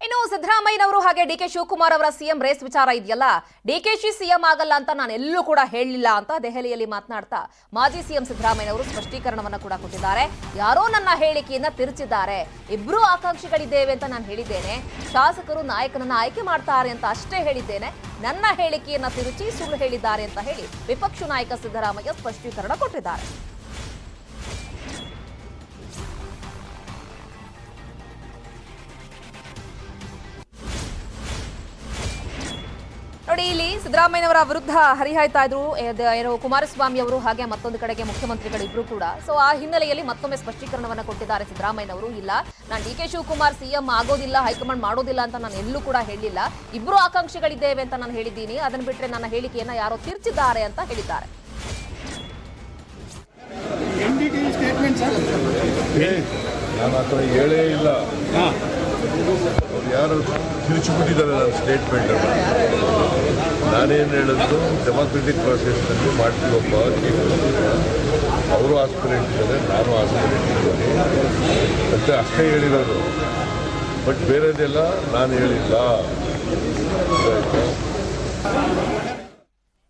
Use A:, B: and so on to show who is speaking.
A: ಇನ್ನು ಸಿದ್ದರಾಮಯ್ಯನವರು ಹಾಗೆ ಡಿಕೆ ಶಿವಕುಮಾರ್ ಅವರ ಸಿಎಂ ರೇಸ್ ವಿಚಾರ ಇದೆಯಲ್ಲ, ಡಿಕೆಶಿ ಸಿಎಂ ಆಗಲ್ಲ ಅಂತ ನಾನು ಎಲ್ಲೂ ಕೂಡ ಹೇಳಲಿಲ್ಲ ಅಂತ ದೆಹಲಿಯಲ್ಲಿ ಮಾತನಾಡ್ತಾ ಮಾಜಿ ಸಿಎಂ ಸಿದ್ದರಾಮಯ್ಯನವರು ಸ್ಪಷ್ಟೀಕರಣವನ್ನ ಕೂಡ ಕೊಟ್ಟಿದ್ದಾರೆ. ಯಾರೋ ನನ್ನ ಹೇಳಿಕೆಯನ್ನ ತಿರುಚಿದ್ದಾರೆ, ಇಬ್ರು ಆಕಾಂಕ್ಷಿಗಳಿದ್ದೇವೆ ಅಂತ ನಾನು ಹೇಳಿದ್ದೇನೆ, ಶಾಸಕರು ನಾಯಕನನ್ನ ಆಯ್ಕೆ ಮಾಡ್ತಾರೆ ಅಂತ ಅಷ್ಟೇ ಹೇಳಿದ್ದೇನೆ, ನನ್ನ ಹೇಳಿಕೆಯನ್ನ ತಿರುಚಿ ಸುಳ್ಳು ಹೇಳಿದ್ದಾರೆ ಅಂತ ಹೇಳಿ ವಿಪಕ್ಷ ನಾಯಕ ಸಿದ್ದರಾಮಯ್ಯ ಸ್ಪಷ್ಟೀಕರಣ ಕೊಟ್ಟಿದ್ದಾರೆ. ನೋಡಿ, ಇಲ್ಲಿ ಸಿದ್ದರಾಮಯ್ಯನವರ ವಿರುದ್ಧ ಹರಿಹಾಯ್ತಾ ಇದ್ರು ಏನು ಕುಮಾರಸ್ವಾಮಿ ಅವರು ಹಾಗೆ ಮತ್ತೊಂದು ಕಡೆಗೆ ಮುಖ್ಯಮಂತ್ರಿಗಳು ಇಬ್ರು ಕೂಡ. ಸೊ ಆ ಹಿನ್ನೆಲೆಯಲ್ಲಿ ಮತ್ತೊಮ್ಮೆ ಸ್ಪಷ್ಟೀಕರಣವನ್ನ ಕೊಟ್ಟಿದ್ದಾರೆ ಸಿದ್ದರಾಮಯ್ಯನವರು. ಇಲ್ಲ, ನಾನು ಡಿಕೆ ಶಿವಕುಮಾರ್ ಸಿಎಂ ಆಗೋದಿಲ್ಲ, ಹೈಕಮಾಂಡ್ ಮಾಡೋದಿಲ್ಲ ಅಂತ ನಾನು ಎಲ್ಲೂ ಕೂಡ ಹೇಳಿಲ್ಲ, ಇಬ್ರು ಆಕಾಂಕ್ಷಿಗಳಿದ್ದೇವೆ ಅಂತ ನಾನು ಹೇಳಿದ್ದೀನಿ, ಅದನ್ನ ಬಿಟ್ರೆ ನನ್ನ ಹೇಳಿಕೆಯನ್ನ ಯಾರೋ ತಿರ್ಚಿದ್ದಾರೆ ಅಂತ ಹೇಳಿದ್ದಾರೆ.
B: ನಾನು ಹೇಳೇ ಇಲ್ಲ, ಯಾರು ತಿರುಚಿಬಿಟ್ಟಿದ್ದಾರೆ ನನ್ನ ಸ್ಟೇಟ್ಮೆಂಟ್ ಅನ್ನು. ನಾನೇನು ಹೇಳಿದ್ರು ಡೆಮಾಕ್ರೆಟಿಕ್ ಪ್ರಾಸೆಸ್ನಲ್ಲಿ ಮಾಡ್ತೀವಪ್ಪ, ಅವರು ಆಸ್ಪಿರೆಂಟ್ ಇದ್ದಾರೆ, ನಾನು ಆಸ್ಪಿರೆಂಟ್ ಇದ್ದೀನಿ ಅಂತ ಅಷ್ಟೇ ಹೇಳಿರೋದು. ಬಟ್ ಬೇರೆದೆಲ್ಲ ನಾನು ಹೇಳಿಲ್ಲ.